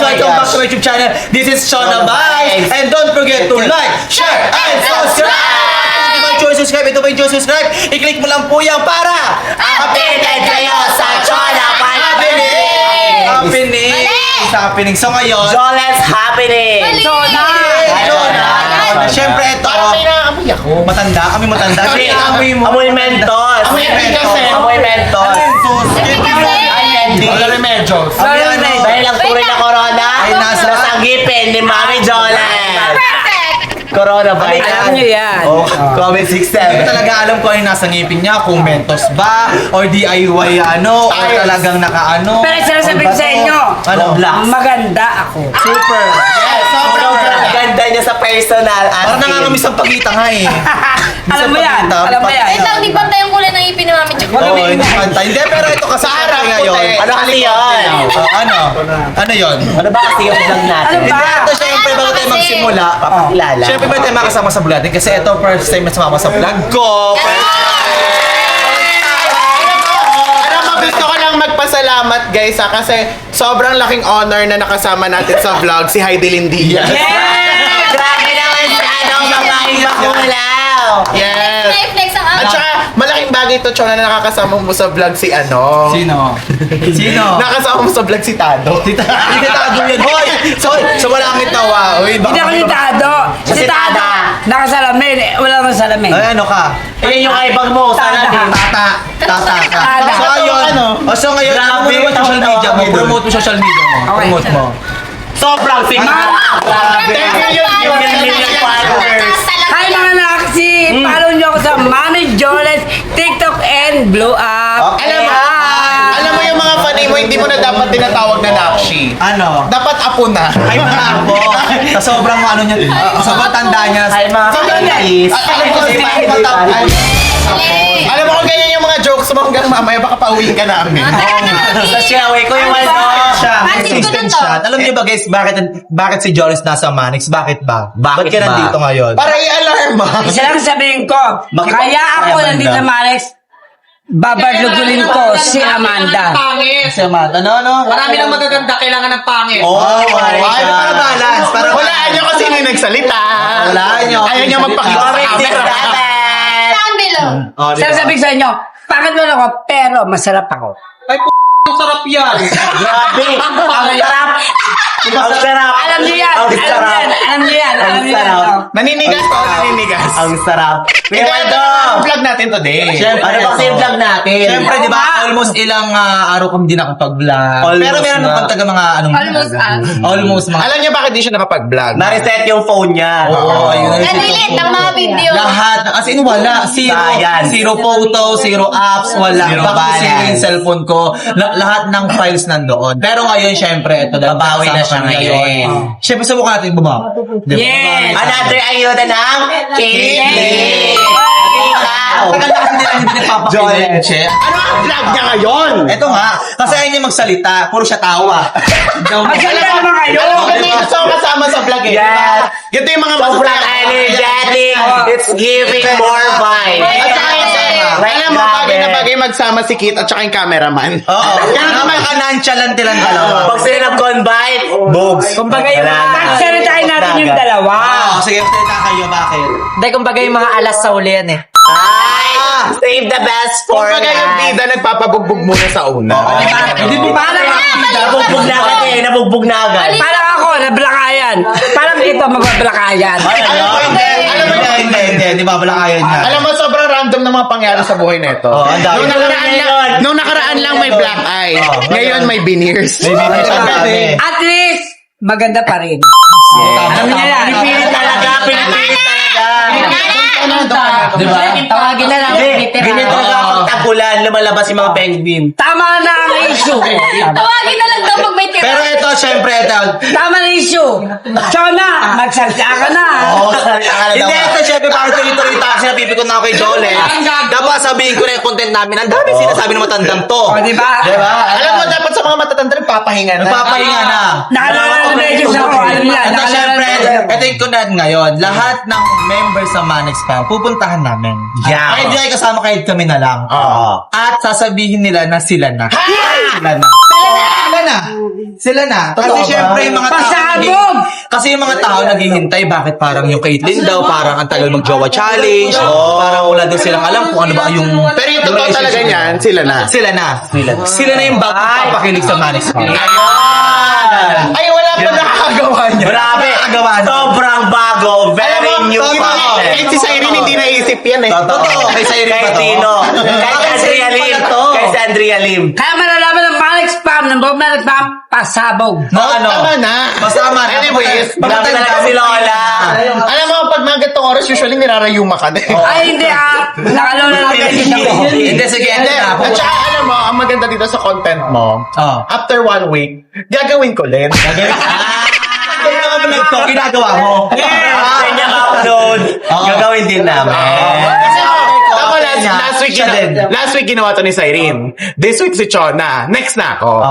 welcome back to my YouTube channel. This is Shona Vibes. And don't forget to like, share, and subscribe! Ito ba yung subscribe? Ito ba yung subscribe? I-click mo lang po yan para updated kayo sa Shona Vibes happening. So ngayon, Jolet's happening! Siyempre ito, Amoy ako. matanda. Kasi amoy mo. Amoy Mentos! Amoy Mentos! Wala remedios. Dahil ang tuloy na corona Ay, nasa ngipin ni Mami Jolet! Coronavirus. Alam niyo yan. Comment 6-7. Hindi talaga alam ko ano yung nasa ngipin niya, kung Mentos ba, or DIY ano, or talagang nakaano. Pero sinasabihin sa inyo, Ano? maganda ako. Super. Sobrang ganda niya sa personal. Parang nangangamis ang pagita nga eh. Alam mo yan. Alam mo yan. Wait lang, di pantay yung kulay ng ipin ni Mami Chuk. Oo, hindi pantay. Hindi, pero ito kasi harap ngayon. Ano kasi yun? Ano yun? Ano ba kasi yung vlog natin? Ano ba? Hindi, ito syempre bago tayo Kasi- magsimula. Papakilala. Syempre ba tayo makasama sa vlog natin? Kasi ito first time na sumama sa vlog ko. Alam mo, gusto ko lang magpasalamat guys kasi sobrang laking honor na nakasama natin sa vlog si Heidi Lindia. Yes! Grabe naman sa babaeng makulaw! Yes! Na-flex ang At saka, malaking bagay to, Chona, na nakakasama mo sa vlog si ano. Sino? Nakasama mo sa vlog si Tado. Hindi tago yan. Hoy! So wala kang itawa. Uy, Hindi ako nitado. Si Tada. Nakasalamin. Wala nang salamin. Ay, ano ka? Eh, yung ibag mo, sana Tada. din. Tata ka. Tada. So ayun. So ngayon, Grabe, promote mo social media mo. tawa-tawa. Promote mo social media mo. Okay. Promote mo. Sobrang sikat. Thank you, million followers. Hi mga naksi! Follow niyo ako sa Mami Jolet, TikTok, and Blow Up. Alam mo yung mga funny mo, hindi mo na dapat tinatawag na Nakshi. Ano? Dapat apo na. Ay, mga po. Sa sobrang ano niya, sobrang tanda niya. Hi mga kainis. Alam ko si Alam mo kung ganyan yung mga jokes mo hanggang mamaya baka pauwiin ka namin. Sa Shaway ko yung ano. Pansin ko na to. Alam niyo ba guys, bakit si Joris nasa Manix? Bakit ba? Bakit Ba't ka ba? nandito ngayon? Para i-alarm mo. Isa lang sabihin ko, kaya ako Amanda. nandito sa Marex, babadlugulin ko si Amanda. Si Amanda, ano? Marami ng magaganda, kailangan ng pangit. Oh, my Ay, God. Para balance. Para Walaan niyo kasi yung nagsalita. Walaan niyo. Ayaw niyo magpakita sa camera. Saan below? Oh, di ba? Sasabihin sa inyo, pangit mo ako, pero masarap ako. Ang sarap yan. Grabe. Ang sarap. Ang sarap. Alam niyo yan, Ang alam niyo sarap. yan, alam niyo yan, alam niyo yan. sarap. Naninigas pa o naninigas? Ang sarap. Ito ang vlog natin today. Siyempre, Ano ba kasi yung vlog natin? Siyempre, di ba, almost ilang araw kami din nakapag-vlog. Almost Pero meron na. naman taga mga anong... Almost mga... Alam niyo bakit di siya nakapag-vlog? Na-reset yung phone niya. Oo, ayun. Nalilit ng mga video. Lahat. As in, wala. Zero photo, zero apps, wala. Zero Bakit balance. zero yung cellphone ko. Lahat ng files nandoon. Pero ngayon, syempre, ito dahil Babawi na kasama siya kami ngayon. Syempre, subukan natin bumaba. Di ba? Yes. Another ayuda ng Kilig. Maganda kasi nila hindi nagpapakilig. Ano ang vlog niya ngayon? Ito nga, kasi ayaw niya magsalita, puro siya tawa. Magsalita naman kayo. Alam mo, ganito yung gusto ko kasama sa vlog eh. Yes. Ganito yung mga Sobrang energetic. It's giving more vibes. At saka alam mo, bagay na bagay magsama si Kit at saka yung cameraman. Oo. Kaya naman ka-nonchalant nilang dalawa. Pag sila nag-combine, boobs. Kumbaga yung pagsalitain natin yung dalawa. Oo, sige, salita kayo, bakit? Hindi, kumbaga yung mga alas sa uli yan eh. Ay, save the best for Kumbaga yung last. bida nagpapabugbog muna sa una. Hindi mo Parang Nabugbog na agad eh. Nabugbog na agad. Parang ako, nablakayan. Parang ito, magbablakayan. Alam mo, Hindi ba balakayan niya? Alam mo, sobrang random ng mga pangyari sa buhay nito. Oo, ang dami. Nung nakaraan lang may black eye. Ngayon may veneers. At least, maganda pa rin. Alam niya yan. Pinipilit talaga. Pinipilit talaga. Diba? Tawagin na lang. Ganyan talaga kapag tagulan, lumalabas yung mga penguin. Tama na ang issue. Tawagin na lang daw pag may tira. Pero ito, syempre, ito. Tama na issue. Chona, magsalita ka na. Hindi, ito, syempre, parang tuloy-tuloy tayo. Napipikon na ako kay Jole. Dapat sabihin ko na yung content namin. Ang dami sinasabi ng matandang to. O, diba? Diba? Alam mo, dapat sa mga matatanda nagpapahinga na. Nagpapahinga na. Nakalala na medyo sa ako. Alam niya. Ito, Nakalala syempre, na. ito yung content ngayon. Lahat ng members sa Manex Fam, pupuntahan namin. Yeah. Kahit di ay kasama, kahit kami na lang. Oo. At sasabihin nila na sila na. Sila na. na. Sila na. Kasi syempre yung mga tao... Pasabog! Kasi yung mga tao naghihintay, bakit parang yung Caitlyn daw, parang ang tagal mag-jowa challenge. Parang wala daw silang alam kung ano ba yung... Pero yung totoo talaga niyan, sila na. Sila na. Sila na yung bagong papakilig sa Manix House. Ay, wala pa nakakagawa niya. Grabe. Nakakagawa na. Sobrang bago. Very new concept. Kahit si Cyrene hindi naisip yan eh. Totoo. Kay Cyrene Kay pa to. Tino. Kay Andrea Lim. Kay si Andrea Lim. Kaya malalaman ng Manix Spam, ng Bob Manix Spam, pasabog. No, ano? Tama na. Masama na. Anyways, Grabe talaga si Lola. alam mo, pag mga gatong oras, usually nirarayuma ka din. Ay, hindi Nakalola lang kayo sa Hindi, sige. Hindi. At saka alam mo, ang maganda dito sa content mo, after 1 week, gagawin ko ulit. Kaya nga nagto, ginagawa mo. Kanya upload. Gagawin din namin. Kasi ako last week ginawa to ni Cyrene. This week si Chona. Next na ako.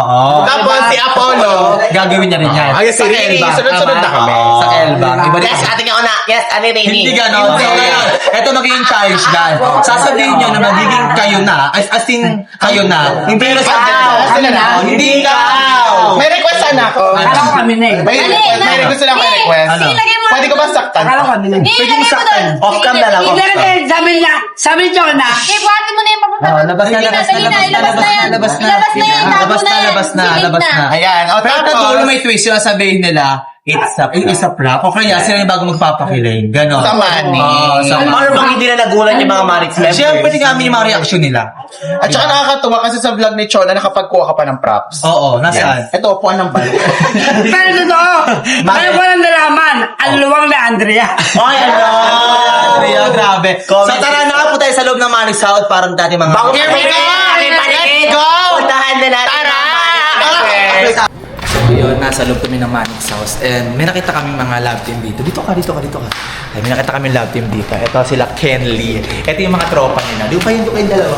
Tapos si Apollo. Gagawin niya rin yan. Ay, si Rini. Sunod-sunod na kami. Sa Elba. Iba rin. Yes, ating ako na. Yes, ano Rini? Hindi ganon. So ngayon, ito magiging challenge dyan. Sasabihin nyo na magiging kayo na, as in kayo na. Hindi na Sila na. Hindi ka. May request sana ako. Akala ko kami na eh. May request lang may request. Ilagay mo Pwede ko ba saktan? Akala ko kami na eh. Ilagay mo doon. Off cam na lang. Sabi niyo na. Ibuhatin mo na yung papunta. Labas na, Dali labas na, dali labas na, ilabas na yan. labas na. Ilabas na yan. tago Labas na, yan. labas na, Silid labas na. Ayan. O Pero tapos, dulo may twist yung sabihin nila, it's a prank. O kaya sila yung bago magpapakilig. Ganon. Sa money. Oo, sa Paano bang hindi na nagulat yung mga Manix members? Siyempre, hindi kami yung mga reaction nila. At saka nakakatuwa kasi sa vlog ni Chona nakapagkuha ka pa ng props. Oo, nasaan? Ito, upuan ng balik. Pero totoo. Ano ko lang nalaman? Ang luwang na Andrea. Ay, ano? Andrea, grabe. So tara na nga po tayo sa loob ng Manix House para dati mga... Bago Here we go! Let's go! Puntahan na natin. Tara! So yun, nasa loob kami ng Manix House and may nakita kami mga love team dito. Dito ka. Ay, may nakita kami love team dito. Ito sila Ken Lee. Ito yung mga tropa nila. Doon kayong dalawa.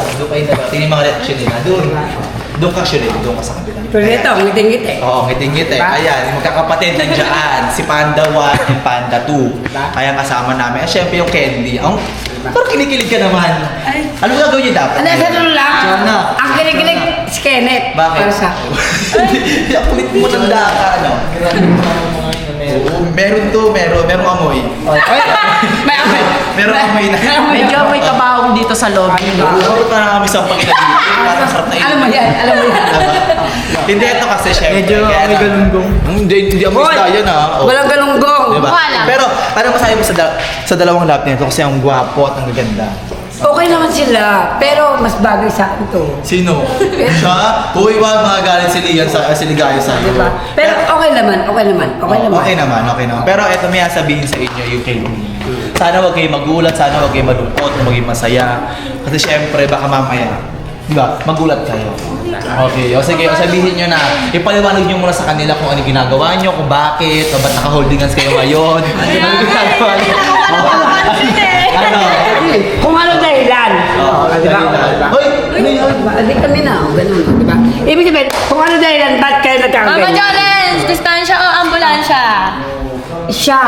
Tingnan yung mga reaction nila. Doon ka actually. Doon ka sa kabila. Pero ito, ngiting-ngiti. Oo, ngiting-ngiti. Ayan, yung magkakapatid nandiyan. Si Panda 1 and Panda 2. Ayan, kasama namin. At syempre yung Candy. Parang kinikilig ka naman. Ano gagawin niyo dapat? Ano, sa dulo lang? Chona. Ang kinikilig, si Kenneth. Bakit? Para sa Ang kulit mo tanda ka, ano? Oo, meron amoy. May amoy. Meron amoy na. Medyo may kabahong dito sa lobby. Oo, parang kami sa pagkakabili. Parang sarap na Alam mo yan. Hindi, ito kasi syempre. Medyo may galunggong. Hindi amoy Hoy, isda yan ah. walang galunggong. Diba? Wala. Pero ano masabi mo sa dalawang lap nito kasi ang gwapo at ang gaganda. Okay naman sila, pero mas bagay sa akin to. Sino? Siya? Uy, wag mga galit si Lian sa Ligaya sa iyo. Diba? Pero okay naman. Okay naman. Pero eto may sabihin sa inyo yung kay Louie. Sana wag kayo magulat, sana wag kayo malungkot, maging masaya. Kasi syempre baka mamaya, diba, magulat kayo. Okay, o sige, sabihin nyo na, ipaliwanag nyo muna sa kanila kung ano ginagawa nyo, kung bakit, o ba't naka-holding hands kayo ngayon. Ano ginagawa nyo? Ano? Kung ano dahilan. Diba? Hoy, ano yun? Hindi kami na. Ganun, diba? Ibig sabihin, kung ano dahilan, ba't kayo Mama nagkakaganyan? Jorens, distansya o ambulansya? Siya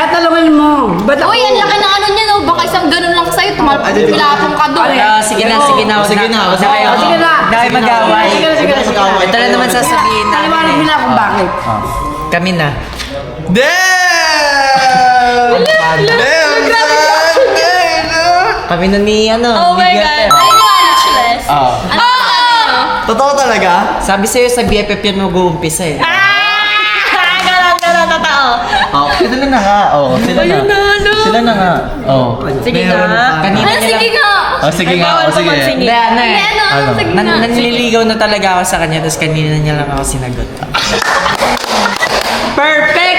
talungin mo. Ba't ako? Uy, ang laki ng ano niya, no? Baka isang ganun lang sa'yo, tumalapong ka doon. Sige na. Sige na. Sige na. Sige na. Dahil mag-away. Sige na. Ito na naman sasabihin Taliwanag namin. nila kung bakit. Kami na. Kami na ni Oh my God. Ay, nga, Angeles. Oo! Totoo talaga? Sabi sa'yo sa BFF yan mag-uumpisa eh. Ganon, totoo. Oh, sila na nga. Oh, sila na. Sila na nga. Oh. Sige nga. Kanina Ay, niya sige lang. nga. Oh, sige nga. Oh, sige. Hindi, ano eh. Hindi, ano, sige nga. Nanliligaw na talaga ako sa kanya, tapos kanina niya lang ako sinagot. Perfect!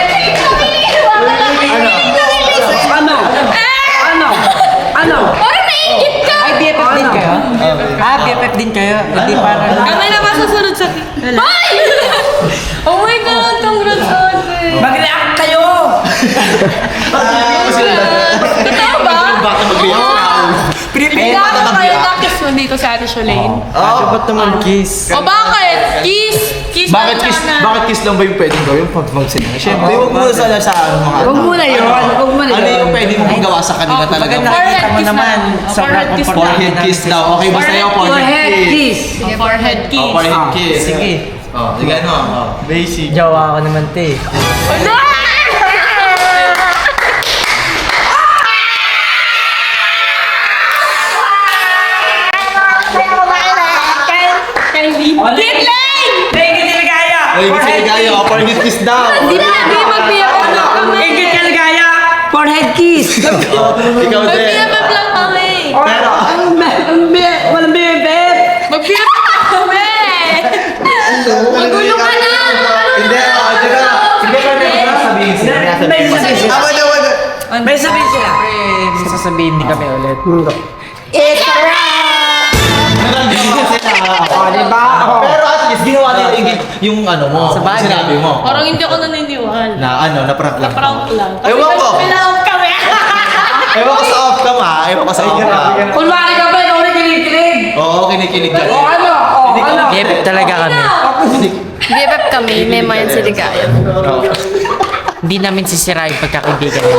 Ano? Parang naingit ka. Ay, BFF din kayo? BFF din kayo? Hindi parang... Kami na ba susunod sa... Ay! Oh my God, congrats ate. Mag-react kayo! Totoo ba? Baka mag-react. Bigla ako kayo na-kiss mo dito sa Ate Sholane. Ba't naman kiss? O bakit? Kiss kiss Bakit lang kiss, sana. bakit kiss lang ba yung pwedeng gawin pag magsinungaling? Siyempre, huwag muna sana sa mga Huwag muna yun, huwag muna Ano yun. yung pwede mong magawa sa kanila talaga? Maganda Forehead nakita mo kiss naman. na. Sobrang Forehead kiss komportable Forehead namin kiss sa'yo. daw. Okay ba sa'yo? Your head kiss. Sige, forehead kiss. Forehead kiss. Sige. Oh, sige ano? Oh, basic. Jowa ko naman, te. Ano? Kitling! Ingit Ligaya. Ay, kasi ligaya. Oh, forehead kiss daw. Hindi na natin mag-BFF lang kami. Ingit Ligaya. Forehead kiss. Ikaw din. Mag-BFF lang kami. Pero, Walang bibib. Mag-BFF kami. Magulo ka na. hindi, oh, diba? Hindi ka na sabihin sila. May sasabihin sila. Ako naman. May sasabihin sila. Siyempre, sasabihin din kami ulit. It's a wrap! Oh, di ba? Oh. Pero at least ginawa nila yung ano mo, Sa bagay. sinabi mo. Parang hindi ako naniniwala. Na prank lang. Prank lang. Kasi Ewan ko. pinaoff kami. Ewan ko sa off cam ha. Ewan ko sa off cam. Kunwari ka ba, ikaw na kinikilig? Oo, kinikilig ka. O ano? O ano? Gepet talaga kami. BFF kami, may mayan si Ligaya. Hindi namin sisirain pagkakaibigan namin.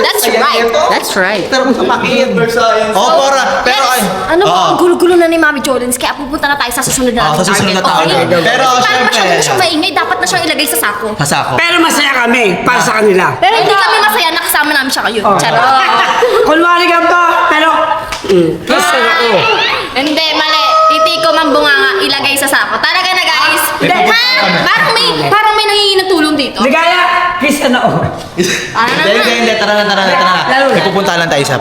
That's right. That's right. Pero kung kapakit. Oo, pero ay. Ano ba, Oo. ang gulo-gulo na ni Mami Jolens, kaya pupunta na tayo sa susunod na Sa susunod na taon. Okay? Pero Para syempre. masyado na siyang maingay, dapat na siyang ilagay sa sako. Hasako. Pero masaya kami para sa kanila. Pero hindi kami masaya, nakasama namin siya kayo. Charot. Kunwari ka ba, pero... Kiss na ako. Hindi, mali. Titi ko mambunganga, ilagay sa sako. Talaga na guys. Ha? Parang may nangingi ng tulong dito. Ligaya, kiss na ako. Hindi. Tara na. Lalo na. May pupunta lang tayo sa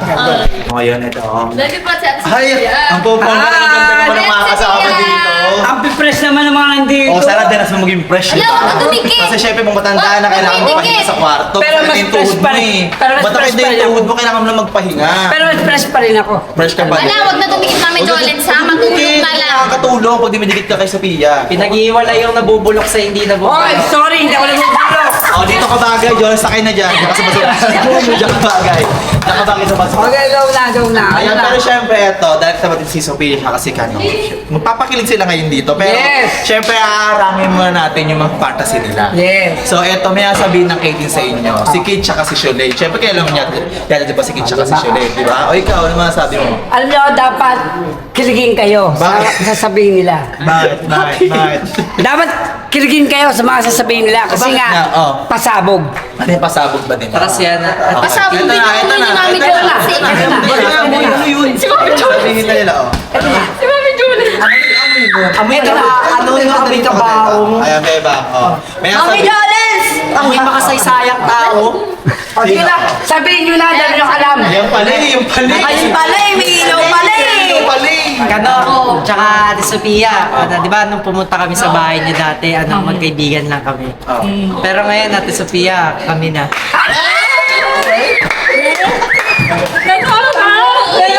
ngayon, ito. Dahil pa si Ate Ay, Sophia. ang pupunta ng ganda naman ng mga kasama dito. Ang pipres naman ng mga nandito. O, sana din mas maging fresh. Wala, huwag kang dumikit. Kasi syempre, pag matanda na, kailangan mo Dumikit. pahinga sa kwarto. Pero mas yung fresh tuhod pa mo rin. eh. Pero mas Ba't fresh hindi pa yung rin tuhod mo, kailangan mo na magpahinga. Pero fresh pa rin ako. Fresh ka ba? Wala, wag na dumikit Mami Jolens ha. Matulog na lang. Nakakatulong pag di madikit ka kay Sophia. Pinag-iiwala yung nabubulok sa hindi Oy, nabubulok. sorry, hindi ako nagbubulo. O, dito ka bagay, John. Sakay na dyan. Diyan ka sa baso. Diyan ka bagay. Diyan ka bagay sa baso. Okay, go na. Ayan, pero syempre ito, dahil sabatin si Sophia siya kasi Kano. Magpapakilig sila ngayon dito. Pero Yes. syempre, aarangin muna natin yung mga fantasy nila. Yes. So, eto, may sabihin ng Katie sa inyo. Si Kate tsaka si Sholay. Syempre, kaya alam niya, kaya di ba si Kate tsaka si Sholay, di ba? O ikaw, ano masasabi mo? Alam niyo, dapat kiligin kayo sa Bakit? sasabihin nila. Bakit? Dapat kiligin kayo sa mga sasabihin nila kasi Bakit nga, nga? Oh. pasabog. Ano yung pasabog ba din? Para siya na. Pasabog din ako ni Mami Jolens. Ano yun? Sabihin na nila, oh. Si Mami Julie. Amoy ka na. Ano yung amoy ka ba? Ayan, beba. Oh. May Mami sabi- Jolens! Amoy makasaysayang tao. O sige na, sabihin nyo na, dahil nyo alam. Yung pali. Ayun pala eh, may ilaw pala eh. Yung pali. Kano, tsaka Ate Sophia, di ba nung pumunta kami sa bahay niyo dati, magkaibigan lang kami. Pero ngayon, Ate Sophia, kami na.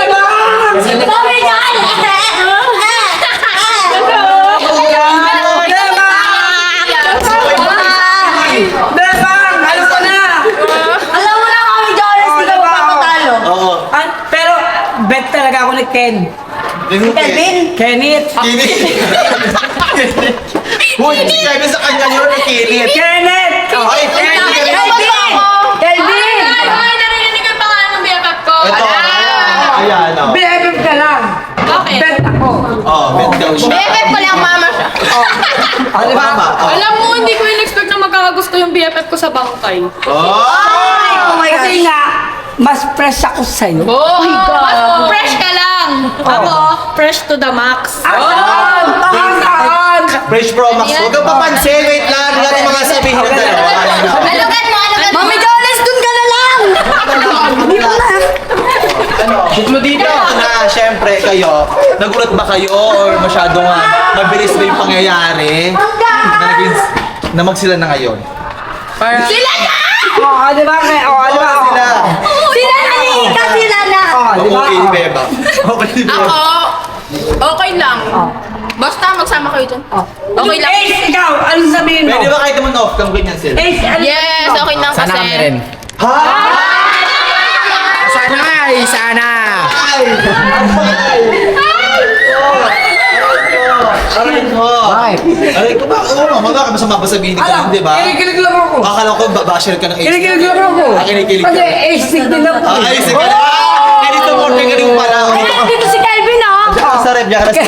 Mami Jolens! Bebang, alam ko na. Alam mo na Mami Jolens, Oh, di ka diba? magpapatalo. Oo. Pero, bet talaga ako ni Ken. Kelvin? Kenneth. Uy, hindi kami sa kanya yun, ang kinit. Kenneth! Ay, Kelvin! Kelvin! Ay, narinig ko yung pangalan ng BFF ko. Ito, ayan, oh. BFF ka lang. Bakit? Bet ako. Oh, bet daw siya. Bebek ko lang mama siya. Oh, tama. Oh. Alam mo, hindi ko in-expect na magkakagusto yung BFF ko sa bangkay. Oh! Kasi nga, mas fresh ako sa'yo. Oh my God! Mas fresh ka lang. Ako, fresh to the max. Tahan! Fresh Pro Max. Huwag kang papansin. Wait lang. Hindi natin mga sabihin ng dalawa. Alugan mo. Mami Jolens, dun ka na lang! Buklo dito. Na, syempre, kayo, nagulat ba kayo or masyadong mabilis ba yung pangyayari na magsila na ngayon? Sila na! Oh, di ba? Oh, di ba? Sila. Sila na! Ika sila na! Oh, di ba? Okay, ni Beba. Okay, ni Beba. Ako, okay lang. Basta magsama kayo dyan. Okay lang. Ace, ikaw, ano sabihin mo? Pwede ba kahit naman off cam ganyan sila? Ace, ano Yes, okay lang kasi. Ha? Sana ay, sana! Ay! Aray ko! Aray ko ba? Oo, mama, baka masama ba sabihin ka lang, di ba? Kinikilig lang ako. Akala ko basher ka ng ace. Kinikilig lang ako. Kinikilig Kasi ka. ace-stick din ako. Ay, sige na! Ganito mo, ganito pala. Dito si Calvin, oh! Sa rep, diyan ka na sa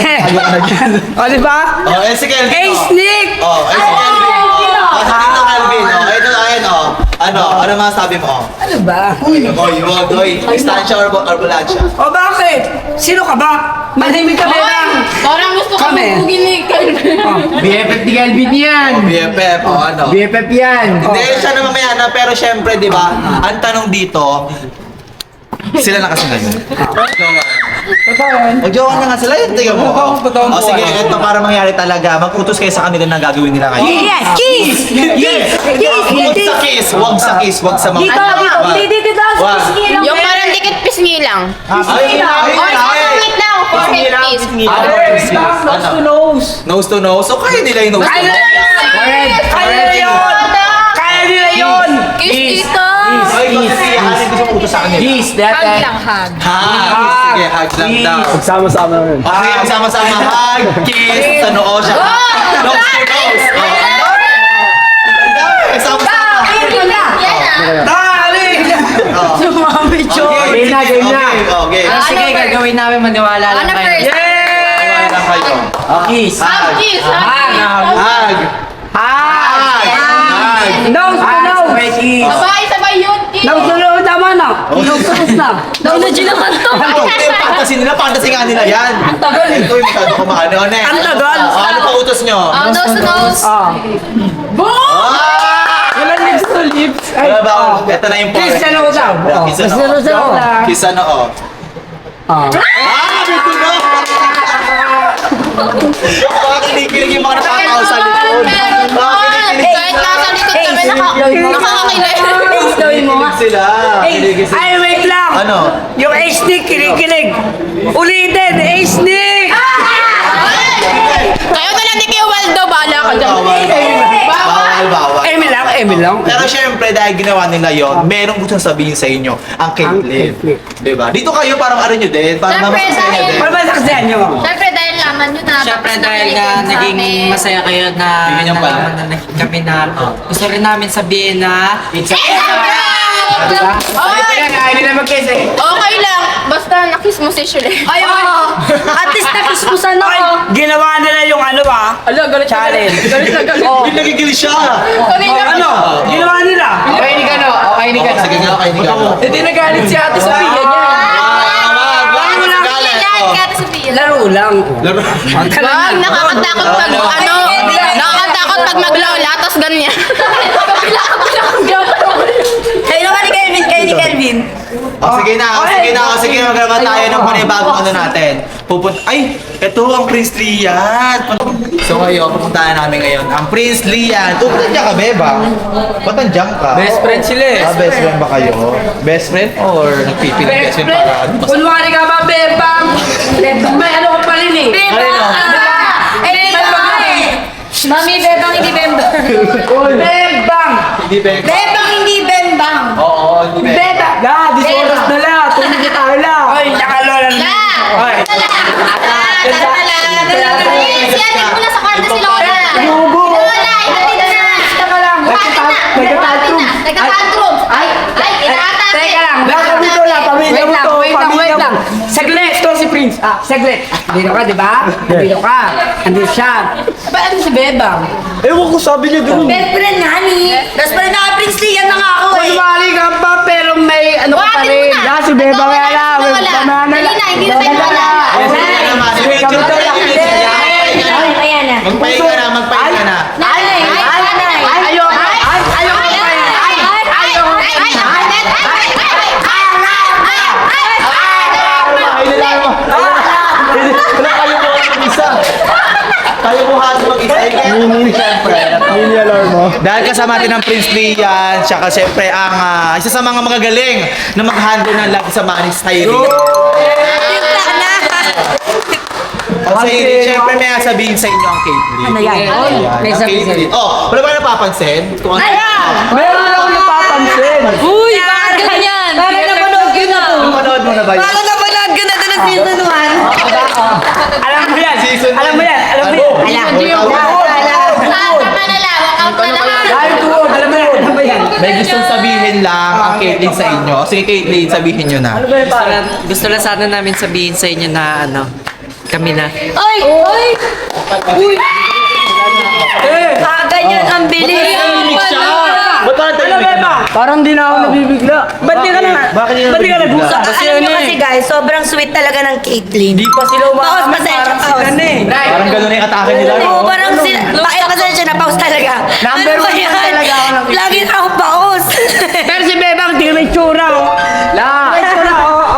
O, di ba? Oh, eh, si Kelvin. Ace-stick! Oh, eh, si Kelvin. Oh, sa dito, Kelvin. Oh, ito, ayun, oh. Ano masasabi mo? Ano ba? Oy, wag, oy. Distansya or ambulansya? O bakit? Sino ka ba? Manahimik ka ba lang? Parang gusto ko Kami. mabugin ni Calvin. BFF ni Calvin yan. Oh, BFF, oh, ano? BFF yan. Hindi, siya na mamaya na, pero syempre, di ba, ang tanong dito, sila na kasi ngayon. Mag-jowa na nga sila yun, tingnan mo. O sige, ito para mangyari talaga, mag-utos kayo sa kanila na gagawin nila kayo. Yes! Kiss! Yes! Huwag sa kiss, wag sa mga... Dito, Wag. Yung parang dikit pisngi lang. Ay, Or pangit lang. Forehead kiss. Nose to nose? So kaya nila yung nose to nose? Kaya nila yun! Kaya nila yun! Kiss dito. Ay, kasi ano gusto mong utos sa kanila? Peace, that Hug lang, hug. Hug! Sige, hug lang daw. Magsama-sama naman. Okay, magsama-sama hug, kiss, sa noo siya. Nose to nose. Oh, ang dami. Ang dami. Sama-sama. Yan ah. Dali! Sumami, Chon! Game na, game na. Okay. Sige, gagawin namin, maniwala lang Ano kayo. first? Wala lang kayo. Kiss. Hug, kiss. Hug, Hug. Hug. Nose to nose! Sabay yun, kiss. Nose to nose, tama na! Nose to nose na! Energy naman to. Hindi, fantasy nila. Fantasy nga nila yan. Ang tagal. Ito yung masyado kumaano. Ano eh? Ang tagal. Ano pa utos nyo? Oh, nose to nose. Walang lips to lips! Ay, Wala ba? Ito na yung Kiss sa nose daw! Kiss sa noo. Kiss sa noo. Dito na! Baka kinikilig yung mga nakakao sa likod. Baka kinikilig Kahit nasa likod kami, nakakakilig. Kinikilig sila. Kinikilig sila. Ay, wait lang! Ano? Yung ace-stick, kinikilig! Ulitin! Ace-stick! Kayo na lang ni Kuya Waldo, bahala ka dyan. Bawal. Emi lang. Pero syempre, dahil ginawa nila yon, merong gusto sabihin sa inyo, ang Caitlyn. Diba? Dito kayo parang ano nyo din, parang Syempre, mamasasaya dahil- din. Paano ba saksiyan nyo? Siyempre, dahil laman nyo na. Siyempre tapos dahil nakilig nga kayo sa naging amin. masaya kayo na Bigyan niyo pala. nalaman na naging kami na gusto rin namin sabihin na it's a Ay, Kaya nila mag-kiss eh. okay lang. Basta nakiss mo si Shirley. Ay, at least nakismusan ako. Ginawa nila yung ano ba? Challenge. Hindi nagigil siya. Ano? Ginawa nila? Okay ni Kano. Okay ni Kano. Sige nga, kayo ni Gano. Hindi nagalit si Ate Sophia niya. Wag mo lang galit. Kaya Sophia. Laro lang. Wag, nakakatakot pag ano, nakakatakot pag maglola, tapos ganyan. Kayo naman ni Kelvin. Sige na, magagawa tayo ng panibagong ano natin. Ay, ito ang Prince Lian. So ngayon, pupuntahan namin ngayon ang Prince Lian. Nandiyan ka, Beba? Ba't nandiyan ka? Best friend sila eh. Best friend ba kayo? Best friend or nagpipiling best friend para ano ba? Kunwari ka ba, Bebang? May ano ka pa rin eh. Mami, bebang, hindi bembang. Bebang! Hindi Beba. Bebang, hindi bembang. Oo, hindi Beba. La, di oras na la. Tulog na tayo la. Ay, nakalola na. Ay. Si Ate mo na sa kwarto si Lola. Lola, ihatid na. Taka lang. Nagka-tantrum. Ay, inaatake. Teka lang. Pamilya mo to. Pamilya mo. Saglit. Ito si Prince. Saglit. Dito ka, di ba? Dito ka. Andito siya. Ba't ano si Bebang? Ewan ko sabi niya doon. Best friend nga ni. Best friend na Prince Lian na nga ako eh. Kunwari ka pa, pero may ano ka pa Buhatin mo rin. na. Si Bebang kaya la. Wala. Dali na, hindi na tayo wala. Ayan na. Magpahinga na. Nay! Ayaw. Wala kayo po mag-isa. Kayo po hati mag-isa. Siyempre. Mini alarm mo. Dahil kasama natin ang Prince Lian, tsaka siyempre ang isa sa mga magagaling na mag-handle ng lahat sa mga style. Kasi siyempre may sabihin sa inyo ang Caitlyn. Ano yan? May sabihin. Oh, wala ba napapansin? Kung ano? Meron ako napapansin. Uy, bakit ganyan? Parang napanood ko na to. Manood mo na ba yun? Parang napanood ko na to sa season 1. Alam mo yan. Alam mo yan. Alam mo yan. Tama na lang. Walkout na lahat. Dahil tuwag. Alam mo yan. Alam mo yan. May gustong sabihin lang ang Caitlyn sa inyo. Sige, Caitlyn, sabihin nyo na. Gusto lang sana namin sabihin sa inyo na kami na. Oy! Oy! Uy! Ganyan ang bilis. Ba't parang tayo bigla? Parang di na ako nabibigla. Ba't di ka na? Bakit di ka Ba't di ka nabibigla? nagbusa? Alam nyo kasi guys, sobrang sweet talaga ng Caitlyn. Di pa sila Pause, umakas. pasensya, Parang pause. sila na eh. Parang ganun yung atake nila. Oo, parang sila, pasensya na, pause talaga. Number Ano ba one yan? talaga ako ng Caitlyn. Lagi na ako pause. Pero si Bebang, di ka may tsura. La.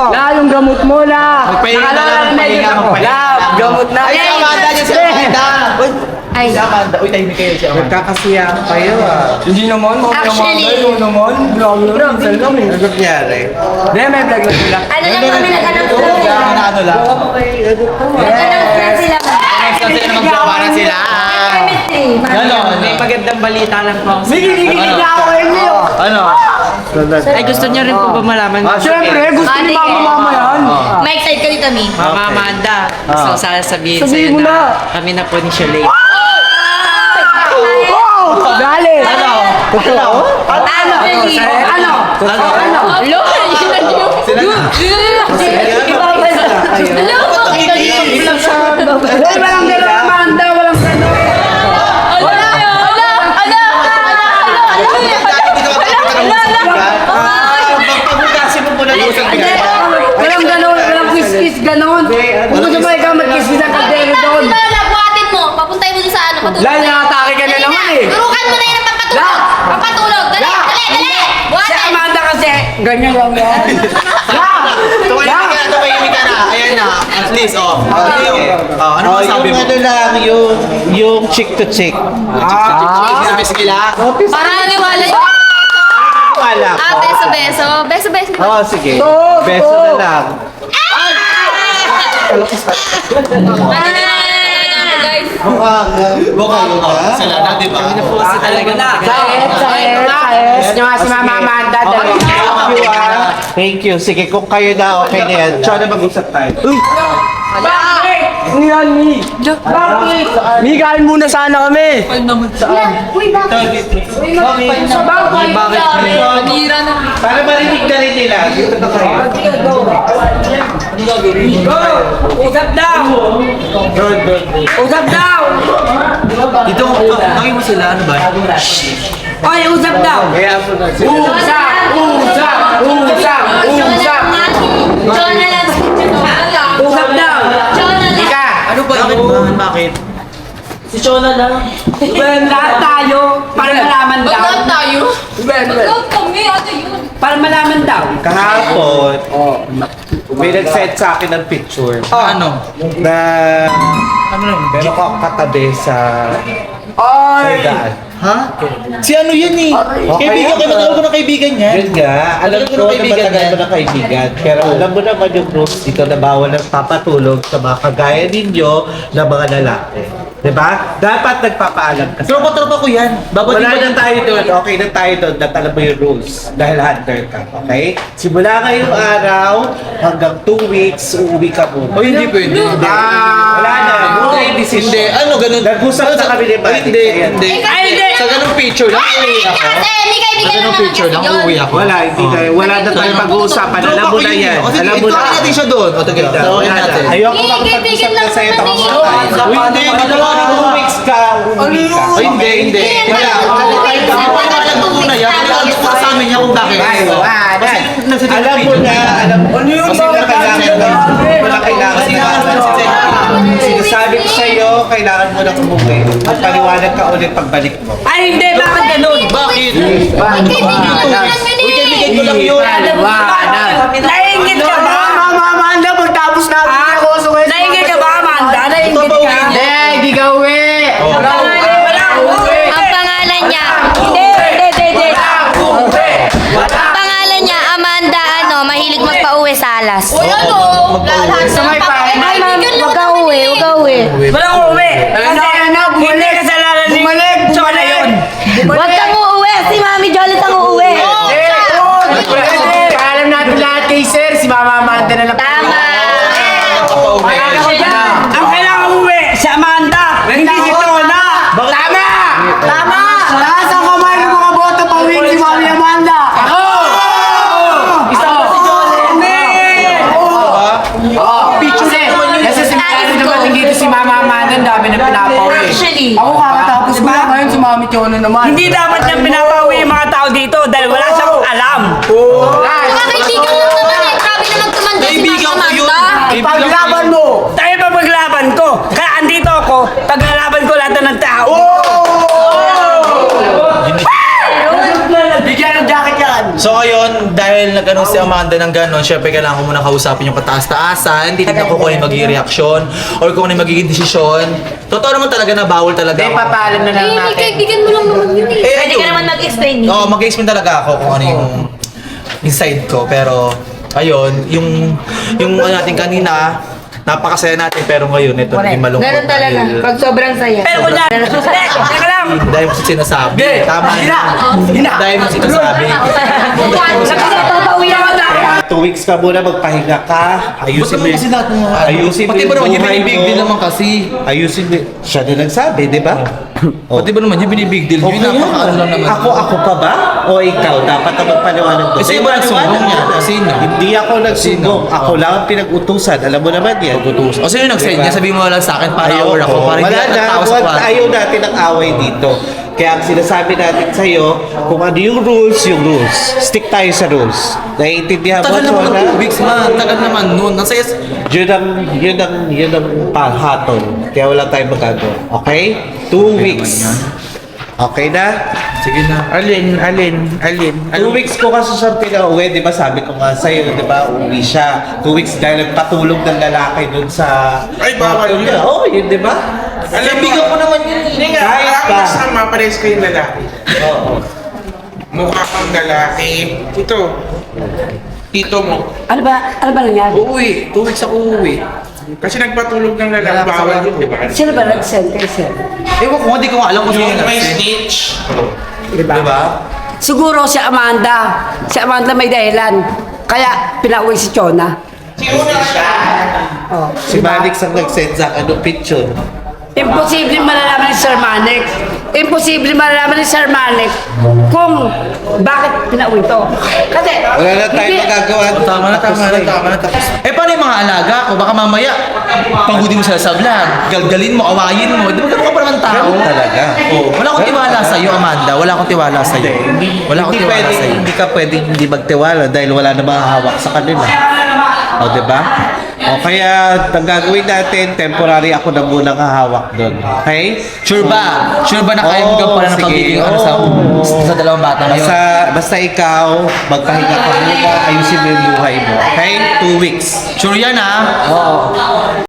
La, yung gamot mo, la. Magpahinga na lang, magpahinga, magpahinga. La, gamot na. Ay, si Amanda, si Amanda. Uy, Ay, si Amanda. Uy, tahimik kayo si Amanda. Nagkakasiya kayo Hindi naman, Actually- Hindi naman. Bro, minsan lang eh. Ano nangyari? Hindi, may vlog lang sila. ano lang kami nag-announce na sila. Ano lang. Nag-announce na sila. Kasi maggawa na sila. Chemistry. Ganon. May magandang balita lang po. Sige, ako kayo niyo. Ano? Ay, gusto niyo rin po ba malaman? Siyempre, gusto ni mama yan. May excited kami kami. Mama Amanda, gusto ko sana sabihin Sabihin sa'yo mo na na. kami na po ni Shalay. Dali. Ano? Ano? Ano? Ano? Hello? Sila na. Walang gano'n, Amanda. Walang gano'n. Pagpagkasin mo muna yung isang bigay. Walang gano'n. Walang kiss-kiss gano'n. Kung gusto mo ikaw mag-kiss-kiss ang kaldero doon. Buhatin mo. Papuntay mo dun sa ano. Patulog. Lalo nakatake ka na naman eh. Turukan mo na yun ang papatulog. Papatulog. Dali, dali, dali. Si Buhatin. Amanda kasi, ganyan lang yan. Tumahimik ka na. Ayan na. At least, oh. Ano masabi mo? lang, yung chick to chick. Miss Kila? Para naniwala yun. Wala ko. Beso-beso. Beso-beso. Oh, sige. To, Beso to. na lang. Guys. Mukhang Sila na, di ba? Kasi talaga na. Yes, nyo nga si Mama Amanda. Thank you. Sige, kung kayo na okay na yan, tsaka na mag-usap tayo. Uy! Bakit? Ngayon, Mi. Bakit? Mi, kain muna sana kami. Uy, bakit? Bakit? Nira na. Para marinig na rin nila. Dito na kayo. Usap daw! Usap daw! Dito, tawagin mo sila, ano ba? Oy, usap daw! Usap! Usap! Usap! Usap! Jonah lang. Usap daw! Ika! Ano ba? Bakit? Si Chona lang. Lahat tayo, para malaman daw. Mag-out tayo. Ben. Mag-out kami, ate yun. Para malaman daw. Kahapon, may nag-send sa akin ng picture Ano? na meron ko katabi sa daan. Ha? Si ano yan eh? Kaibigan kayo, matagal ko na kaibigan niya. Yun nga, alam Matagal ko na kaibigan matagal yan. mo na kaibigan. Pero alam mo naman yung rules dito na bawal ng papatulog sa mga kagaya ninyo na mga lalaki. Diba? Dapat nagpapaalam ka. Tropa-tropa ko yan. Babalik Wala ko na tayo doon. Okay na tayo doon. Natala mo yung rules. Dahil hunter ka. Okay? Simula ngayong araw hanggang 2 weeks, uuwi ka muna. O hindi pwede. Wala na. Muna yung decision. Hindi, ano ganun? Nag-usap na kami ni Ay, Manny. hindi, Ayan. hindi. Ay, hindi. Sa ganung picture lang, uuwi ako. Kasi, hindi kaibigan Sa ganung naman picture lang, kasi yun. uuwi ako. Wala, hindi tayo. Wala na tayo pag-uusapan. Alam mo na yan. O sige, Alam mo na. ituloy natin siya doon. O sige, Wala tawagan na. natin. Ayoko Hindi, makapag-usap kaibigan na lang sa'yo. naman Tapos eh. tayo. Uy, hindi, dalawa na 2 weeks ka, uuwi ka. O hindi, hindi. Wala. Paliwanag mo muna yan. Paliwanag mo sa amin yan kung bakit. Kasi nasa Alam mo na, alam mo. Kasi na kailangan Sinasabi ko sa'yo, kailangan mo na umuwi. Magpaliwanag ka ulit pagbalik mo. Ay, hindi! Bakit ganun? Bakit? Kaibigan lang naman yun Uy, eh. kaibigan ko lang yun. Naingit ka ba? Mama Amanda, pagtapos namin ako sa West. Naingit ka ba, Amanda? Naingit ka? Hindi, hindi ka uwi. Wala uwi. Ang pangalan niya, hindi. Ang pangalan niya, Amanda, mahilig magpa-uwi sa alas. Uy, ano? Lahat sa mga Ay, ma'am, huwag ka uwi, huwag ka uwi. Wala ko uwi. Kasi hindi kasalanan ni Chona yun. Huwag kang uuwi, si Mami Jolit ang uuwi. Alam natin lahat kay Sir, si Mama Amanda na lang. Tama. ni Chona naman. Hindi dapat niyang pinapawi yung mga tao dito dahil wala siyang alam. Mga kaibigan lang naman eh. Grabe naman tumanda si Kaibigan ko yun. Samantha. Paglaban mo! Tayo pa paglaban ko. Kaya andito ako, paglalaban ko lahat ng tao. Bigyan ng jacket yan. So ayun, dahil nag-anong si Amanda ng gano'n, syempre kailangan ko muna kausapin yung kataas-taasan, titignan ko kung ano yung magiging reaksyon, or kung ano yung magiging desisyon. Totoo naman talaga na bawal talaga ako. Papaalam na lang Eh, may natin. kaibigan mo lang naman yun eh. Pwede ka naman mag-explain eh. Oo, mag-explain talaga ako kung ano yung inside ko. Pero, ayun, yung ano natin kanina, napakasaya natin, pero ngayon, ito naging malungkot. Ganun talaga. dahil- Pag sobrang saya. Pero kung yan, teka lang. Dahil mo sinasabi. Tama na. Dahil mo sinasabi. Nakakatawa ako na. 2 weeks ka muna, magpahinga ka. Ayusin mo Kasi lahat ng ayusin mo Pati yung ba naman yung buhay binibig mo. deal naman kasi. Ayusin mo. Siya na nagsabi, di ba? Oh. Pati ba naman yung binibig deal? Okay Yun, napakaano lang naman. Ako pa ba? O ikaw? Dapat na magpaliwanag doon. Kasi May iba nagsumbong paliwanag yan. yan. Sino? Hindi ako nagsumbong. Sino? Ako lang ang pinag-utusan. Alam mo naman yan. O sino nag-send niya? Sabihin mo lang sa akin para Ayoko. aware ako. Para hindi Wala ako na. natawa sa kwarto. Ayaw natin ng away dito. Kaya ang sinasabi natin sa'yo, kung ano yung rules, yung rules. Stick tayo sa rules. Naiintindihan mo, Tagal naman Chona? ng 2 weeks man. Tagal naman nun. Nasaya. Yun ang pahatol. Kaya wala tayong magagawa. Okay? 2 weeks. Okay na? Sige na. Alin? 2 weeks ko kasi siya pinauwi, di ba? Sabi ko nga sa'yo, di ba? Uwi siya. 2 weeks dahil nagpatulog ng lalaki dun sa... Ay, bawal yun. Oo, yun, di ba? Kaibigan ko naman yun. Kahit pa. Sama, pares kayong lalaki. Oo. Mukha kang lalaki. Ito. Tito mo. Ano ba nangyari? Uuwi. 2 weeks ako uuwi. Kasi nagpatulog ng lalaki. Bawal yun, di ba? Sino ba nag-send kay sir? Ewan ko, hindi ko nga alam kung sino Yung may nag-send. snitch. Diba? Siguro si Amanda. Si Amanda may dahilan. Kaya pinauwi si Chona. Oh, Si Manix ang nag-send sa akin ng picture. Imposible malalaman ni Sir Manik. Imposible malalaman ni Sir Manik kung bakit pinauwi to. Kasi, Wala na tayong magagawa. Tama na. Tapos. Eh, paano yung mga alaga ko? Baka mamaya, panghudi mo sila sa vlog, galgalin mo, awayin mo. Di ba ganun ka pa naman tao? Ganun talaga. Oh, wala akong tiwala sa'yo, Amanda. Wala akong tiwala sa'yo. Wala akong Hindi tiwala pwedeng, sa'yo. hindi ka pwedeng hindi magtiwala dahil wala na mga hawak sa kanila. O, di ba? O, kaya ang gagawin natin, temporary ako na muna hahawak doon. Okay? Sure ba? Sure ba na kaya mo Oo, pala ng sige. pagiging ano sa dalawang bata ngayon? Basta ikaw, magpahinga ka muna, ayusin mo yung buhay mo. Okay? 2 weeks. Sure yan, ha? Oo.